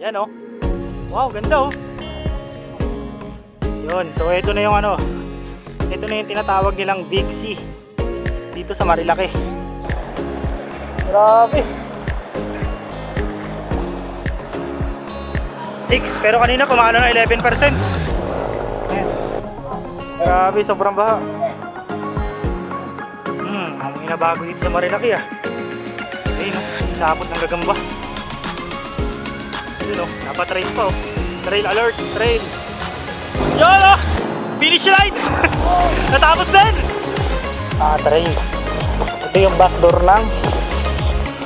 Yan oh. Wow, ganda oh. Yun, so ito na yung ano. Ito na yung tinatawag nilang Big C dito sa Marilaki. Grabe. 6, pero kanina pumalo na 11%. Ayan. Grabe, sobrang baha. Ang inabago dito sa Marilaki ah. Ayun oh, sapot ng gagamba. Ayun oh, napatrail pa oh. Trail alert, trail. Yun oh! Finish line! Natapos din! Trail. Ito yung backdoor ng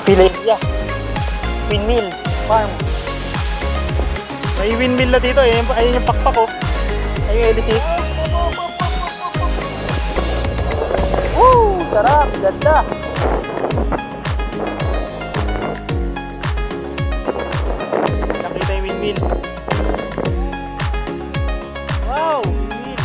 Pilesya Windmill Farm. May windmill na dito, ayun yung pakpak ko. Ayun yung LT. Woo! Sarap! Ganda! Nakita yung windmill. Wow! Windmill!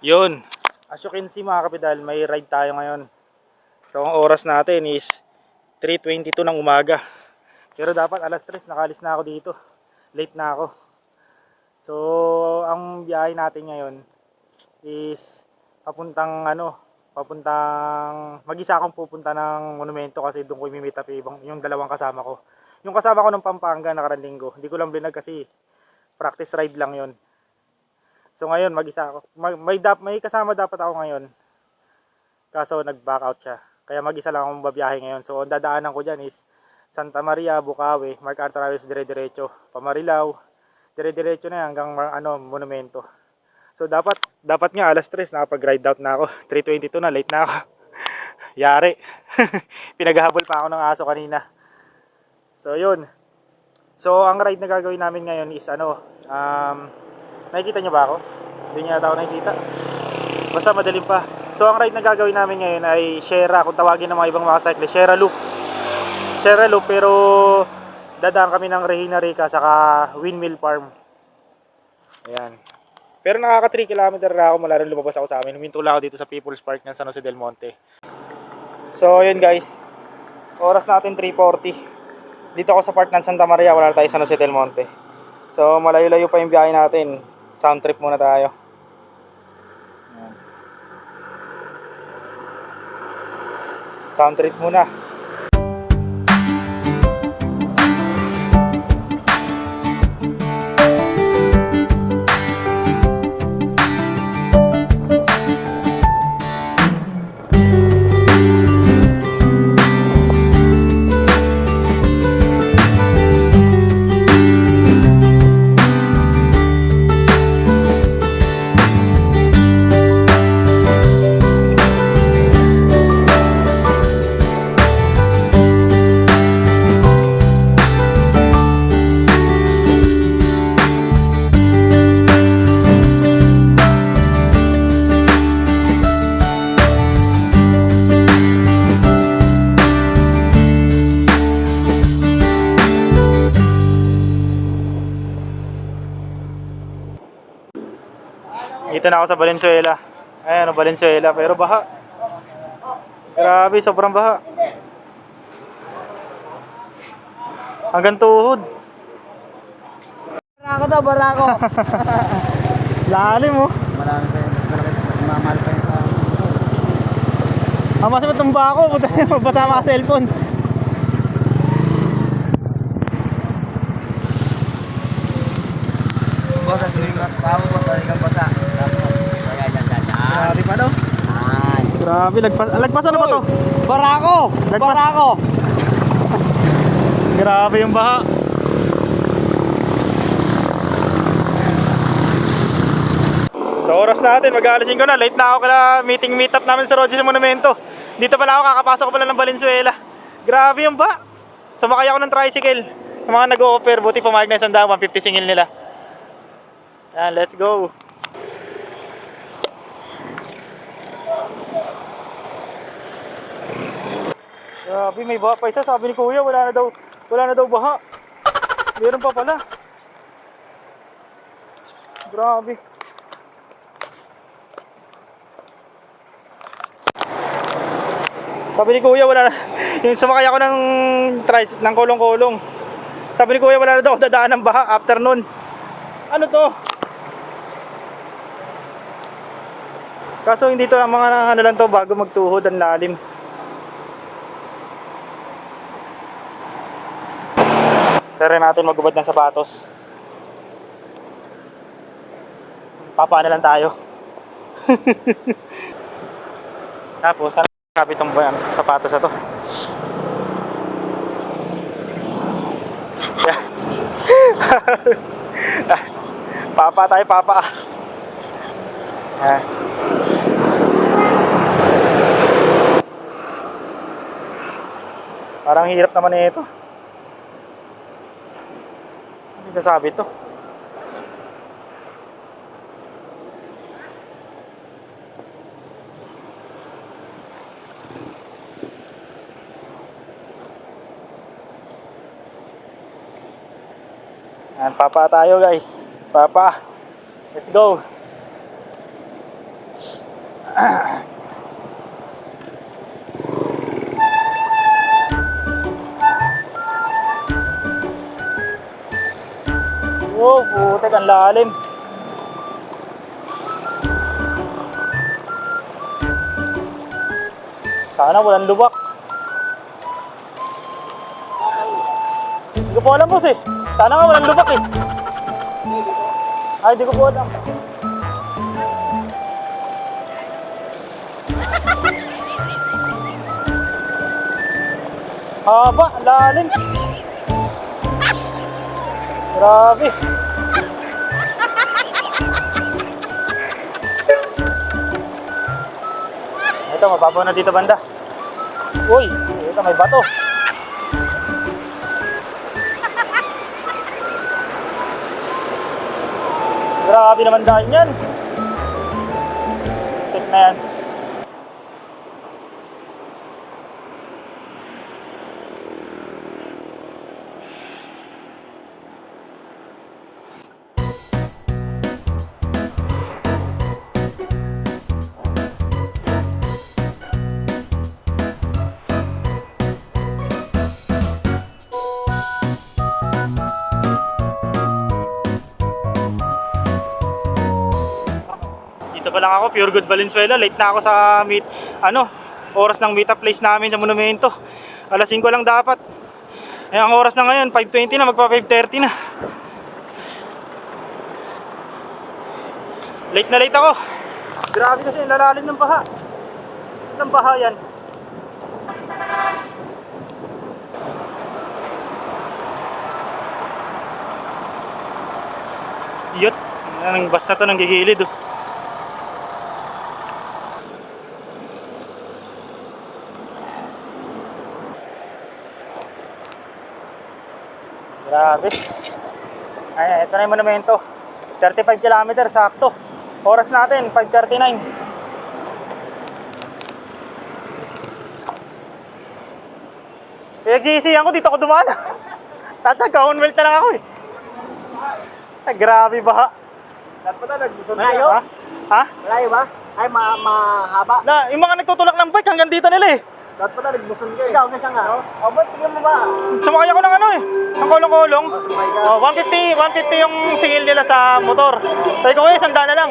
Yun. As you can see mga kapidal, may ride tayo ngayon. So ang oras natin is 3:22 ng umaga. Pero dapat alas 3 nakalis na ako dito. Late na ako. So ang biyahe natin ngayon is papuntang mag-isa akong pupunta ng monumento kasi doon ko i-meet up yung dalawang kasama ko. Yung kasama ko ng Pampanga nakarang linggo. Hindi ko lang binag kasi practice ride lang yon. So ngayon mag-isa ako. May kasama dapat ako ngayon. Kaso nag-back out siya. Kaya mag-isa lang akong babiyahe ngayon. So ang dadaanan ko dyan is Santa Maria, Bukawi, MacArthur Highway, dire-diretso, Pamarilao, dire-diretso na hanggang monumento. So dapat nga alas 3 nakapag-ride out na ako. 3:22 na, late na ako. Yari. Pinaghahabol pa ako ng aso kanina. So yun. So ang ride na gagawin namin ngayon is nakikita nyo ba ako? Hindi nyo yata ako nakikita. Basta madaling pa. So ang ride na gagawin namin ngayon ay Sierra, kung tawagin ng mga ibang mga cyclist, Sierra Loop. Sierra Loop, pero dadaan kami ng Regina Rica saka Windmill Farm. Ayan. Pero nakaka 3 km na ako mula rin lumabas ako sa amin. Huminto lang ako dito sa People's Park ng San Jose del Monte. So ayun guys, oras natin 3:40. Dito ako sa park ng Santa Maria, wala tayo San Jose del Monte. So malayo-layo pa yung biyahe natin. Sound trip muna tayo. Ayan. Sound trip muna. Dito na ako sa Valenzuela. Ayan, Valenzuela, pero baha. Grabe, sobrang baha. Hanggang tuhod. Barako daw, barako. Lalim oh. Marami pa yun. Mas mamahal pa yun sa akin. Mas matumba ako. Mabasa mga cellphone. Boss, at tuwing bago po, talagang basa. Kaya dyan. Grabe pa daw. Ay. Grabe, lagpasan na ba to? Barako! Lagpas- Barako! Grabe yung baha. So oras natin, mag-aalasin ko na. Late na ako kala meet up namin sa Roger sa Monumento. Dito pala ako, kakapasok ko pala ng Valenzuela. Grabe yung baha. Sumakay ako ng tricycle. Yung mga nag-o-offer, buti pumayag na 150 singil nila. Yan, let's go. Grabe, may baha pa isa. Sabi ni Kuya, wala na daw baha. Meron pa pala. Grabe. Sabi ni Kuya wala na. Yung sumakay ako ng kulong-kulong. Sabi ni Kuya wala na daw ako dadaan ng baha after nun. Ano to? Kaso hindi to ang mga ano lang to bago magtuhod ang lalim. Try natin magubad ng sapatos. Papaan na lang tayo. Tapos sana kapit itong sapatos na to. Yeah. Papa tayo, papa. Parang hirap naman na ito. Hindi sasabi to. Yan, papa tayo guys. Papa. Let's go. Wow, putek ang lalim. Sana walang lubak. Hindi ko po alam boss eh. Sana nga walang lubak eh. Ay, di ko po alam. Haba, lalim. Grabe. Ito, mababaw na dito banda. Uy, ito may bato. Grabe naman dahil yan. Check na yan. Dito pa lang ako, Pure Good Valenzuela. Late na ako sa oras ng meet up place namin sa monumento. Alas 5 lang dapat. Eh, ang oras na ngayon, 5:20 na, magpa 5:30 na. Late na late ako. Grabe kasi, lalalim ng baha. Ng baha yan. Iyot, ang basta to nang gigilid oh. Grabe. Ay, ito na yung monumento. 35 km sakto. Oras natin, 5:39. Pinag-GC ako, dito ako dumaan. Tatag-Commonwealth na lang ako eh. Ay, grabe baha. Dapat pa nagbuson Malayo? Ha? Ha? Malayo ba? Ay, mahaba. Yung mga nagtutulak ng bike hanggang dito nila eh. Dapat pa nagbuson ka eh. Ikaw, nasa nga. O, ba't tingnan mo ba? Sumakay ako ng ng kulong-kulong. Sumakay ka. Oh, 150 yung singil nila sa motor. Sabi ko, sandaan na lang.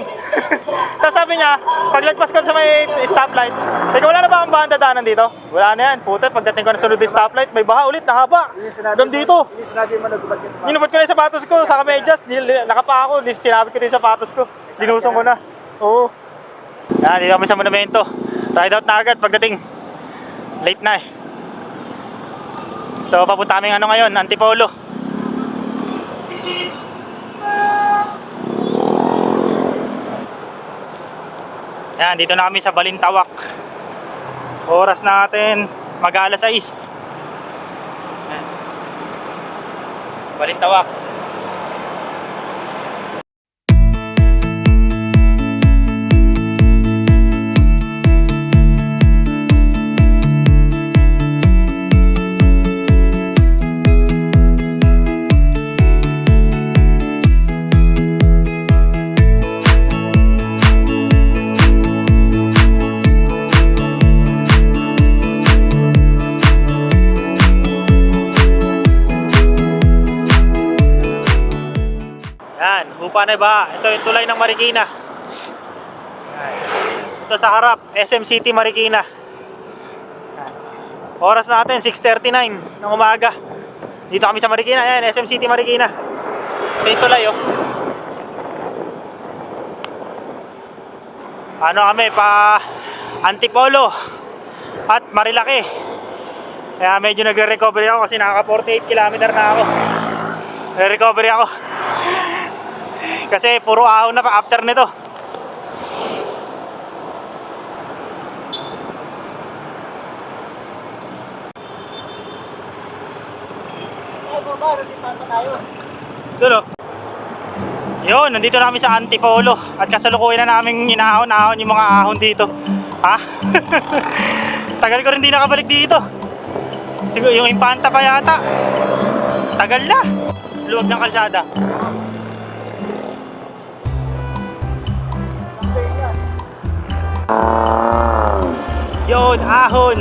Tapos sabi niya, paglagpas ko sa may stoplight, sabi ko, wala na ba ang bahan dadaanan dito? Wala na yan. Putet, pagdating ko na sunod yung stoplight, may baha ulit, nahaba. Doon dito. Hindi sinabi mo nagubad ka. Inubad ko na yung sapatos ko, sa medyas, nakapa ako, sinabi ko din yung sapatos ko. Linusong ko na. Oo. Yan, dito kami sa monumento. Ride out na agad pagdating. Late na eh. So papunta kami ngayon, Antipolo. Yan, dito na kami sa Balintawak. Oras natin mag-alas 6. Yan. Balintawak. Yan, Hupa na ba? Ito yung tulay ng Marikina. Yan. Ito sa harap, SM City Marikina. Yan. Oras natin, 6:39 ng umaga. Dito kami sa Marikina, yan, SM City Marikina. Ito yung tulay, oh. Ano kami, pa Antipolo at Marilaki. Kaya medyo nagre-recovery ako kasi nakaka 48 km na ako. Nagre-recovery ako. Kasi puro ahon na pa after nito. Doon, oh. Yun, nandito na kami sa Antipolo. At kasalukuyan na namin inahon-ahon yung mga ahon dito. Ha? Tagal ko rin di nakabalik dito. Siguro yung Impanta pa yata. Tagal na. Luwag ng kalsada. Yun, ahon.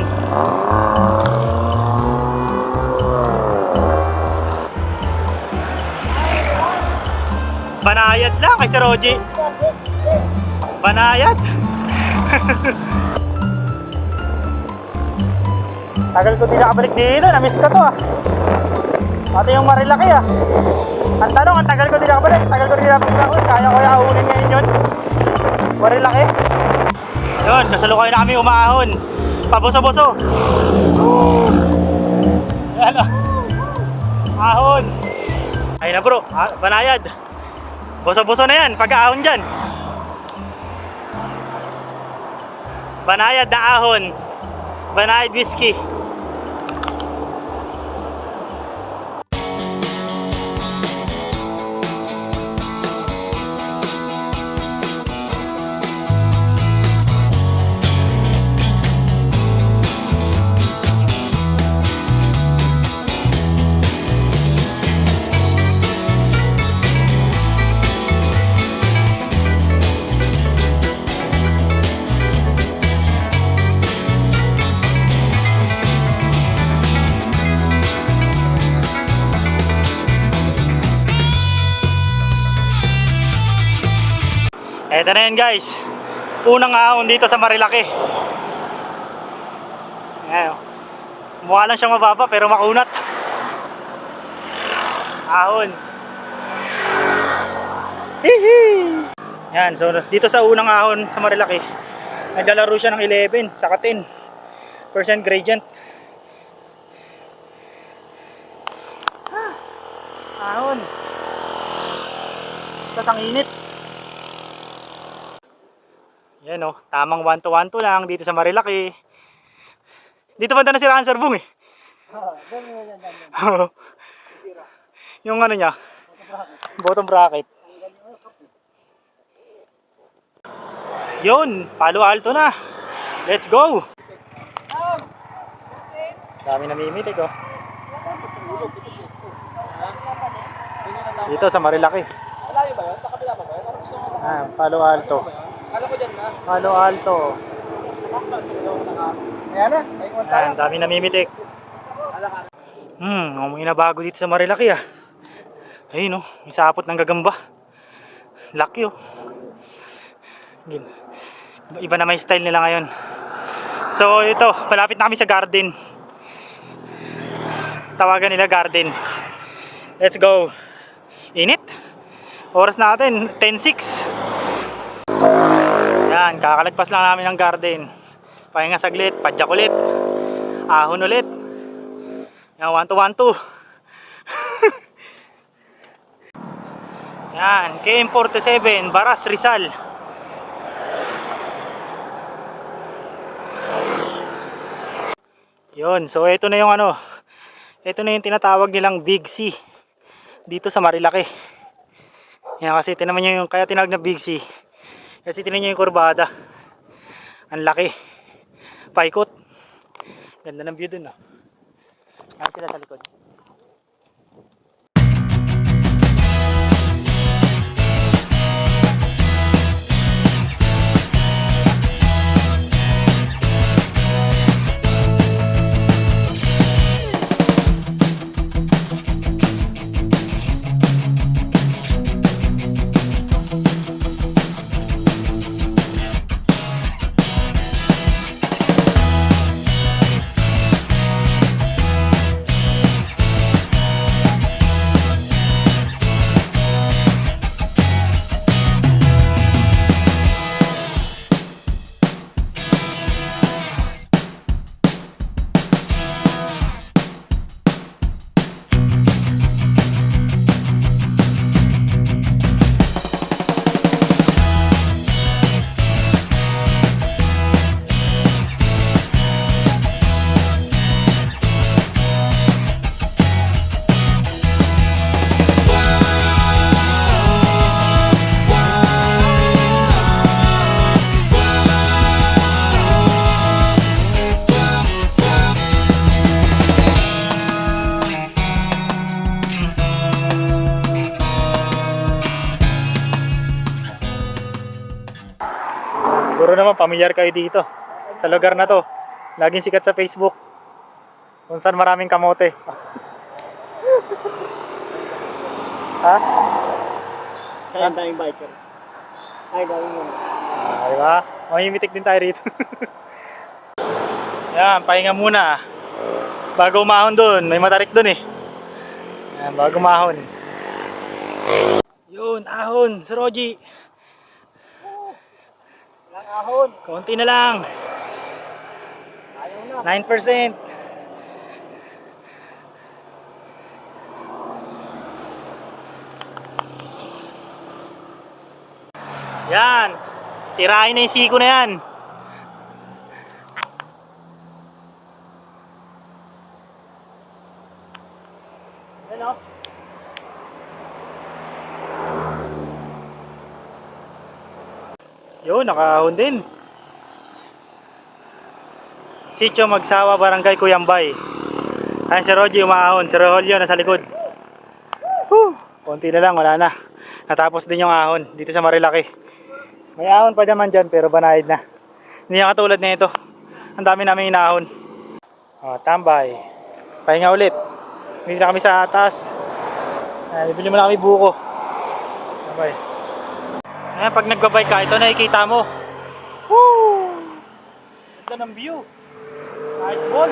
Banayad lang kay Sir Roji. Banayad. Tagal ko din nakabalik dito, na-miss ko to ah. Pati yung Marilaki ah. Ang tanong, ang tagal ko din nakabalik. Tagal ko din nakabalik. Kaya ko yahunin ngayon yun. Marilaki. Yun, kasalukuyan na kami umahon. Pabuso-buso. Yan ah. Ahon. Ayun na bro, banayad. Buso-buso na yan, pag-ahon dyan. Banayad na ahon. Banayad whiskey. Eto na yan guys. Unang ahon dito sa Marilaki. Ayan. Mukha lang siyang mababa pero makunat. Ahon. Hihi. Yan, so dito sa unang ahon sa Marilaki, naglalaro siya ng 11 saka 10% gradient. Ahon. Tapos ang init. Yan o, tamang 1-to-1 lang dito sa Marilaki. Dito banda na si Rancer Bung eh. Yung ano niya, bottom bracket. Yun, Palo Alto na. Let's go. Dami namimitig oh. Dito sa Marilaki. Malayo ba yun? Takabila ba yun? Parang gusto mo na. Palo Alto. Kala ko dyan na. Palo Alto. Ayan na, may konta. Ayan, dami namimitik. May bago dito sa Marilaki ah. Ayun oh, may sapot ng gagamba. Laki oh. Iba na may style nila ngayon. So ito, malapit na kami sa garden. Tawagan nila garden. Let's go. Init. Oras natin 10:06. Yan, kakalagpas lang namin ng garden. Pahinga saglit, padyak ulit. Ahon ulit. Yan, 1-to-1-2. Yan, KM47, Baras, Rizal. Yun, so ito na yung ano. Ito na yung tinatawag nilang Big C dito sa Marilaki. Yan, kasi tinaman nyo yung, kaya tinawag na Big C. Kasi tinan nyo yung kurbada. Ang laki. Paikot. Ganda ng view dun ah. Yan sila sa likod. Siguro naman pamilyar kayo dito sa lugar na to. Laging sikat sa Facebook. Kung saan maraming kamote. Ha? Kaya daming biker. Ay, daming yun. Diba? Mahimitik din tayo rito. Yan, pahinga muna. Bago umahon dun, may matarik dun eh. Yan, bago umahon. Yun, ahon, Sir Roji. Ilang ahon. Konti na lang. Ayaw na. 9%. Yan. Tirahin na yung siko na yan. Yan o. Yun, nakahon din. Sitio Magsawa, Barangay Cuyambay. Ayan si Roji umahon. Si Rogelio nasa likod. Whew, konti na lang, wala na. Natapos din yung ahon dito sa Marilaki. May ahon pa naman dyan pero banayad na. Hindi na katulad na ito. Ang dami namin inahon. Tambay. Pahinga ulit. Bili na kami sa taas. Bibili mo na kami buko. Tambay. Ayan, pag nagbabike ka, ito nakikita mo. Woo! Ganda ng view. Nice ball.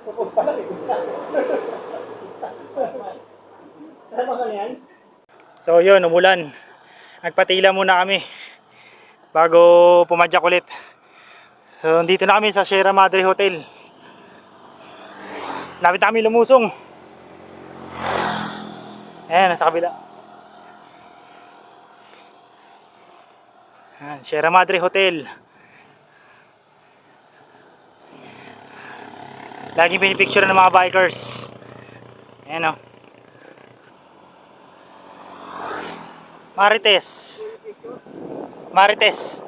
Tapos pala eh. Ano ba yan? So yun, umulan. Nagpatila muna kami bago pumadyak ulit. So dito na kami sa Sierra Madre Hotel. Lapit na kami lumusong. Ayan, nasa kabila. Ayan, Sierra Madre Hotel. Laging pinipicture ng mga bikers. Ayan o. Marites. Marites.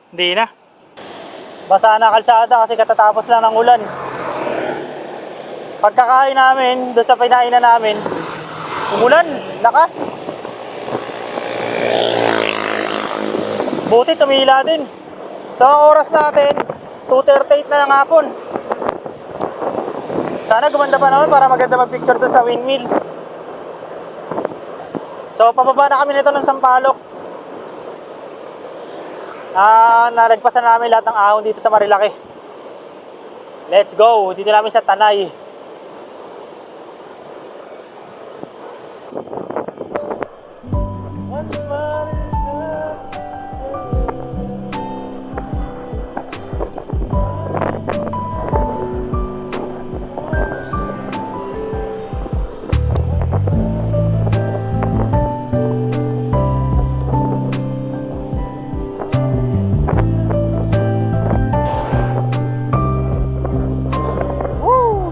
Hindi na. Basa na kalsada kasi katatapos lang ng ulan. Pagkakain namin, doon sa pinainan namin, umulan, lakas. Buti tumila din. So ang oras natin, 2:38 na ng hapon. Sana gumanda pa naman para maganda mag-picture doon sa windmill. So pababa na kami nito ng Sampaloc. Nalagpasan na namin lahat ng ahon dito sa Marilaki. Let's go! Dito namin sa Tanay.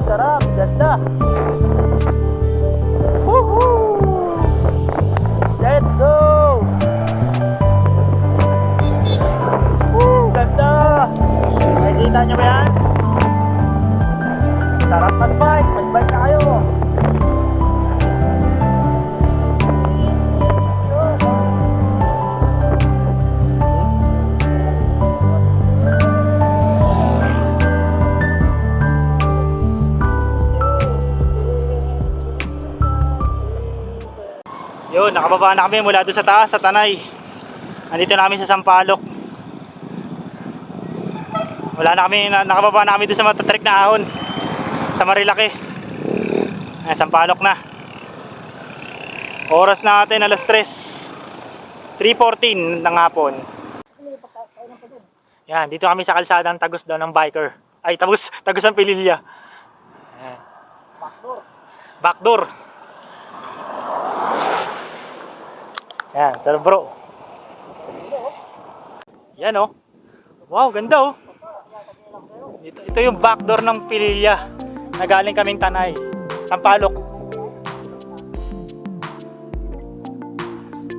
Sarap, ganda. Woohoo! Let's go! Woo, ganda! Nakikita nyo ba yan? Sarap mag-bike, mag-bike na kayo. Yun, nakababa na kami mula doon sa taas, sa Tanay. Andito na kami sa Sampaloc. Nakababa na kami doon sa matatrek na ahon. Sa Marilaki. Sampaloc na. Oras natin alas 3. 3:14 ng hapon. Yan, dito kami sa kalsadang tagos daw ng biker. Ay, tagos ng Pililya. Yan. Backdoor. Yan, sarap bro. Yan oh. Wow, ganda oh. Ito yung backdoor ng Pililya. Nagaling kaming Tanay. Sampaloc.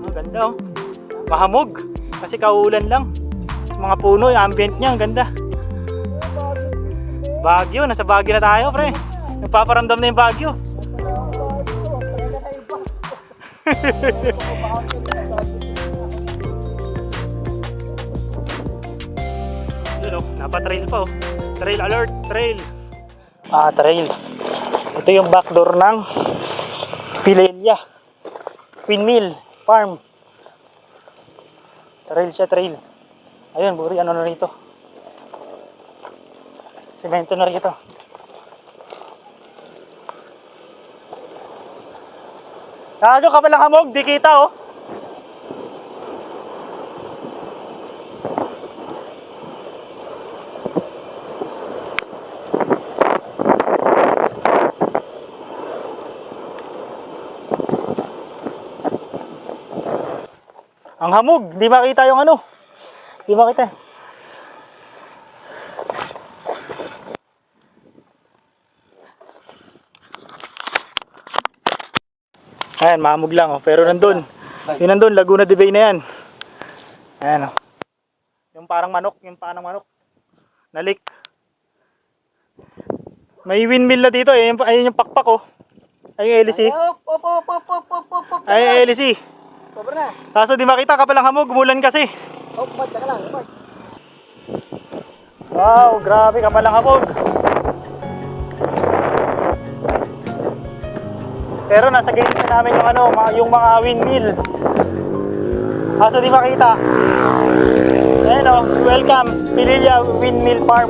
Oh, ganda oh. Mahamog. Kasi kauulan lang. Sa mga puno, yung ambient niya, ang ganda. Baguio, nasa Baguio na tayo, pre. Nagpaparamdam na yung Baguio. Yun o, napa-trail pa o. Trail alert, trail. Trail. Ito yung backdoor ng Pilelia Windmill Farm. Trail siya, trail. Ayun, buri, ano na rito. Semento na rito. Gago ka palang hamog, di kita oh. Ang hamog, di makita yung ano. Di makita. Ayan, mahamog lang oh. Pero nandun. Yung nandun, Laguna de Bay na yan. Ayan oh. Yung parang manok, yung panang manok. Nalik. May windmill na dito eh. Ayun yung pakpak oh. Ayun yung LC. Ayun yung LC. Sobra na. Kaso di makita ka palang hamog, umulan kasi. Tsaka lang. Wow, grabe ka palang hamog. Pero nasa gate na namin yung ano, yung mga windmills. Kaso di makita. Ayan o, welcome, Pilelia Windmill Farm.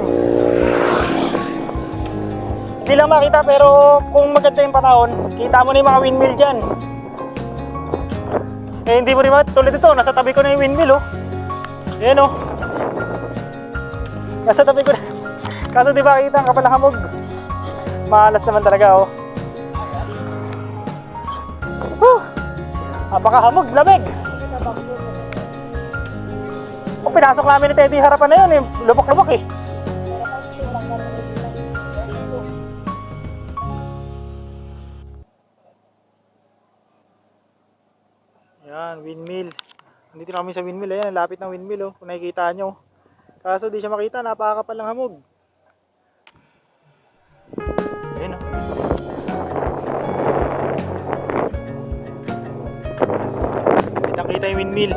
Hindi lang makita pero kung maganda yung panahon, kita mo na yung mga windmill dyan. Eh hindi mo rin tulad ito, nasa tabi ko na yung windmill oh. Ayan oh. Nasa tabi ko na. Kaso di ba kita ang kapalang hamog. Malas naman talaga oh. Napakahamog, lamig. Kung pinasok namin ni Teddy harapan na yun eh, lubak-lubak eh. Yan, windmill. Nandito na kami sa windmill. Ayan, lapit ng windmill oh. Kung nakikita nyo. Kaso di siya makita, napakapal ng hamog. Ayan oh. Kitang-kita yung windmill.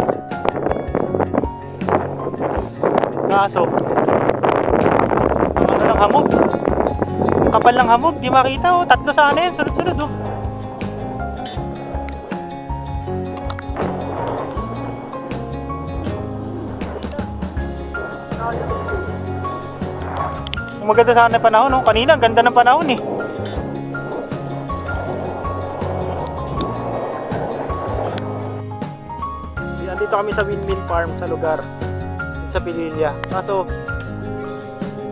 Kaso ano lang hamog. Kapal ng hamog, di makita oh. Tatlo sana yan, sunod-sunod oh. Maganda sana yung panahon, no? Kanina, ang ganda ng panahon eh. Nandito kami sa windmill farm sa lugar sa Pilelia. Kaso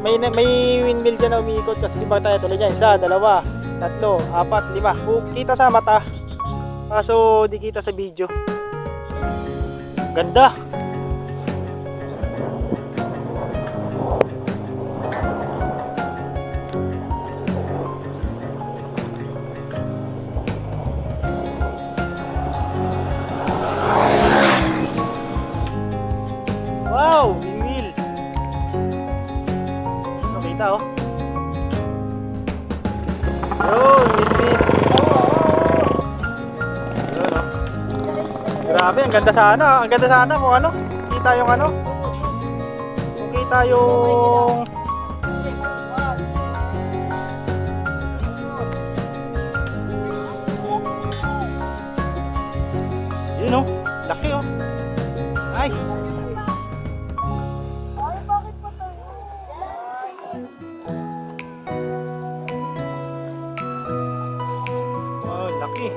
may windmill dyan na umiikot kasi diba tayo tuloy dyan, 1, 2, 3, 4, 5. Kita sa mata. Kaso di kita sa video. Ganda. Wow, windmill. Nakita oh. Oh, windmill. Yun oh. Grabe, ang ganda sana. Ang ganda sana kung ano. Kita yung ano. Kung kita yung yun oh. Laki oh. Nice. Laki.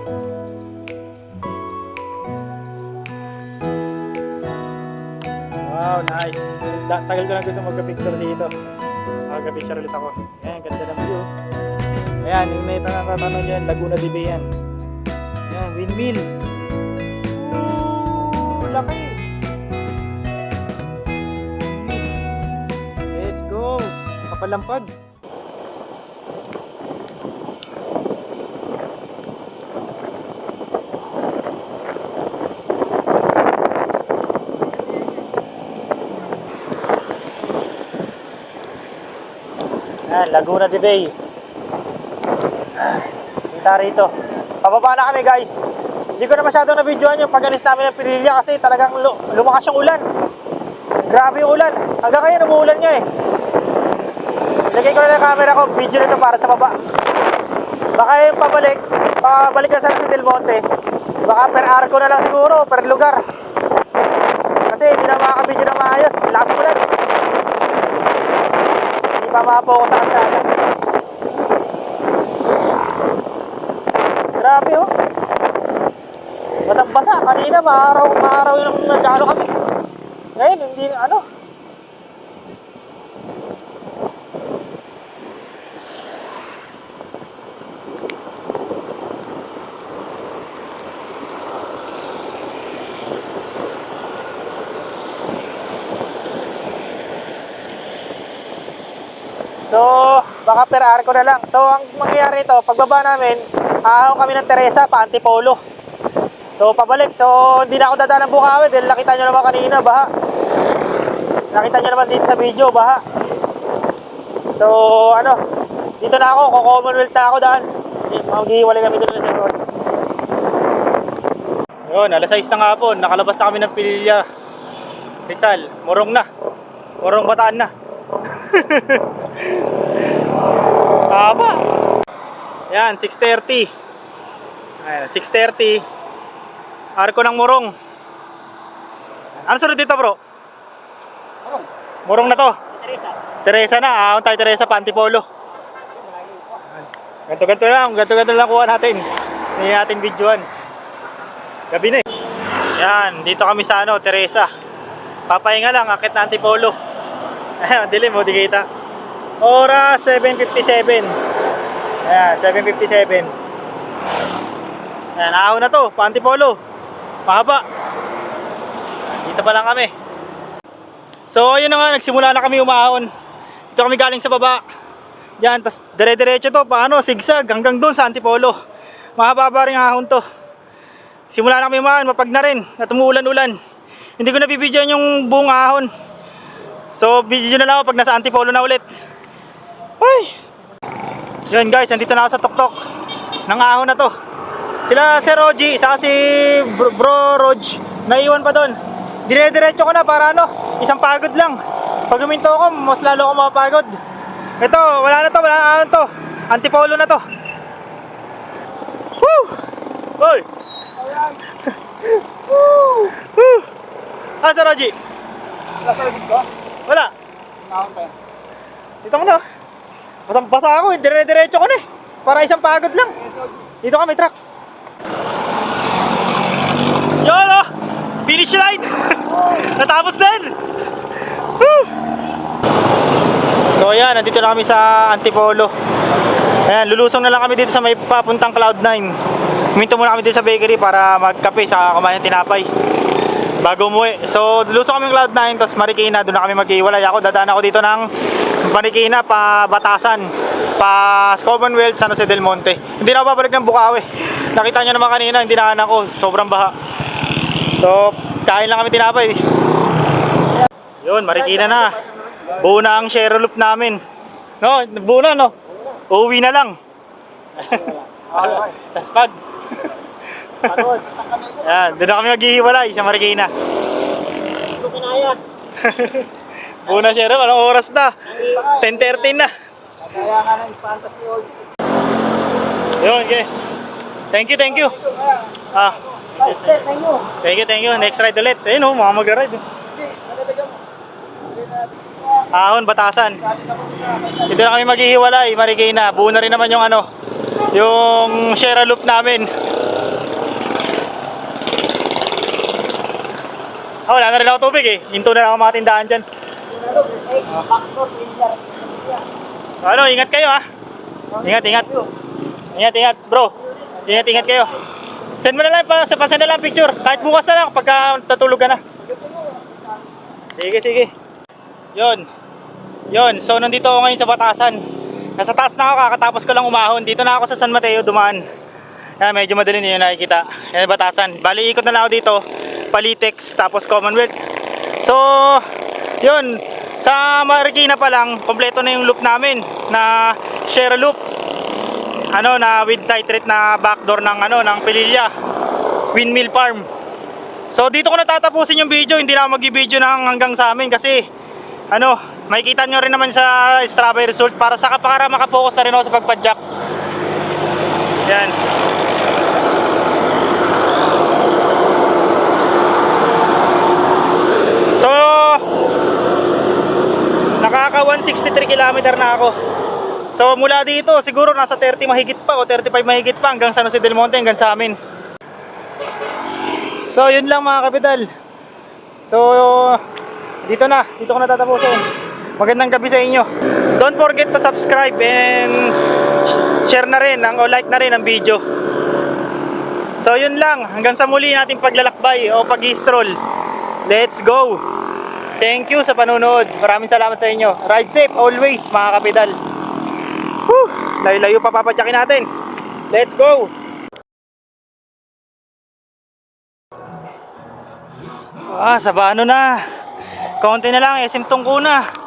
Wow, nice. Tagal ko lang gusto magka-picture dito. Magka-picture ulit ako. Ayan, ganda ng view. Ayan, yung may tanong dyan, Laguna de Bay yan. Ayan, windmill. Ooh, laki. Let's go. Kapalampag. Ayan, Laguna de Bay. Kita rito. Pababa na kami guys. Hindi ko na masyadong na-videoan yung pag-alis namin ng Pililya kasi talagang lumakas yung ulan. Grabe yung ulan. Hanggang ngayon umuulan nga eh. Ilagay ko na yung camera ko, video nito para sa baba. Baka yung pabalik na sana sa Del Monte. Baka per arco na lang siguro, per lugar. Kasi hindi na makaka-video na maayos. Lakas ng ulan. Hindi pa makapokus sa kalsada. Grabe oh. Basang-basa. Kanina maaraw yung nagkano kami. Ngayon, hindi ano. So, baka per arco na lang. So, ang mangyayari ito, pagbaba namin, aahaw kami ng Teresa, pa Antipolo. So, pabalik. So, hindi na ako dadaan ng Bukawi dahil nakita nyo naman kanina, baha. Nakita nyo naman dito sa video, baha. So, ano, dito na ako, Commonwealth na ako daan. Maghihiwalay kami dito sa road. Yun, alas 6 na nga po, nakalabas na kami ng Pililya. Rizal, Morong na. Morong Bataan na. Tama. Yan, 6:30. Ayan, 6:30. Arko ng Morong. Ano sunod dito, bro? Morong. Morong na to. Teresa. Teresa na. Ahon tayo Teresa, Antipolo. Ganto-ganto lang kuha natin. Hindi natin videoan. Gabi na eh. Yan, dito kami sa ano, Teresa. Papahinga lang, akit na Antipolo. Ayan, dilim mo, di kita. Oras 7:57. Ayan, 7:57. Ayan, ahon na to, pa Antipolo. Mahaba. Dito pa lang kami. So, ayun na nga, nagsimula na kami umahon. Dito kami galing sa baba. Yan, tas dire-diretso to, paano, sigsag, hanggang doon sa Antipolo. Mahaba rin ahon to. Simula na kami umahon, mapag na rin, at umuulan-ulan. Hindi ko na bibidyoan yung buong ahon. So, video na lang ako pag nasa Antipolo na ulit. Ay! Yan guys, nandito na ako sa tuktok ng ahon na to. Sila Sir Roji, saka si Bro Roj, naiwan pa doon. Dire-diretso ko na para ano, isang pagod lang. Pag huminto ako, mas lalo ako mapapagod. Ito, wala na to, wala na ahon to. Antipolo na to. Woo! Hoy! Woo! Ah, Sir Roji? Nasa likod ko? Wala. Nakakon tayo. Dito ko na. Basang-basa ako, dire-diretso ko na eh. Para isang pagod lang. Dito ka, may truck. Yun oh! Finish line! Natapos din! Woo! So ayan, nandito na kami sa Antipolo. Ayan, lulusong na lang kami dito sa may papuntang Cloud9. Huminto muna kami dito sa bakery para magkape sa kumain ng tinapay bago umuwi. So lulusong kami ng Cloud9, tapos Marikina, doon na kami maghiwalay. Ako dadaan ako dito ng Marikina pa Batasan, pa Commonwealth, San Jose del Monte. Hindi na ako babalik ng Bukawi. Nakita nyo naman kanina, hindi na ako, sobrang baha. So kain lang kami tinapay. Yun, Marikina na. Buo na ang share loop namin. No, buo na no. Uuwi na lang. Tas pag. Yan, doon na kami maghihiwalay sa Marikina. Kinaya. Buo na share loop, anong oras na? 10:13 na. Kaya nga ng fantasy oil. Yun, okay. Thank you. Ah, Thank you. thank you. Next ride ulit. Ayun oh, mga mag-ride. Ahon, Batasan. Dito na kami maghihiwalay, Marikina. Buo na rin naman yung ano, yung share loop namin. Oh, wala na rin ako tubig eh. Hinto na lang ako mga tindahan dyan. Ano, ingat kayo ah. Ingat bro. Ingat kayo. Send mo na lang, pasend na lang picture. Kahit bukas na lang, pagka tatulog ka na. Sige. Yun, so nandito ako ngayon sa Batasan. Nasa taas na ako, kakatapos ko lang umahon. Dito na ako sa San Mateo dumaan. Yan, medyo madali niyo nakikita. Yan, Batasan. Bali, ikot na lang ako dito. Palitex, tapos Commonwealth. So, yun. Sa Marikina pa lang, kompleto na yung loop namin na share loop. Ano na with side treat na backdoor ng ng Pililla Windmill Farm. So dito ko natatapusin yung video, hindi na ako mag-video ng hanggang sa amin kasi makikita nyo rin naman sa Strava result para makapokus na rin ako sa pagpadjak. Yan. So nakaka 163 km na ako. So mula dito siguro nasa 30 mahigit pa o 35 mahigit pa hanggang San Jose del Monte, hanggang sa amin. So yun lang mga kapital. So dito ko na tatapusin. Magandang gabi sa inyo. Don't forget to subscribe and share na rin o like na rin ang video. So yun lang, hanggang sa muli nating paglalakbay o pag-stroll. Let's go. Thank you sa panunood. Maraming salamat sa inyo. Ride safe always mga kapital. Layo-layo pa papadyakin natin. Let's go. Sabano na. Konti na lang, SM Tungkuna.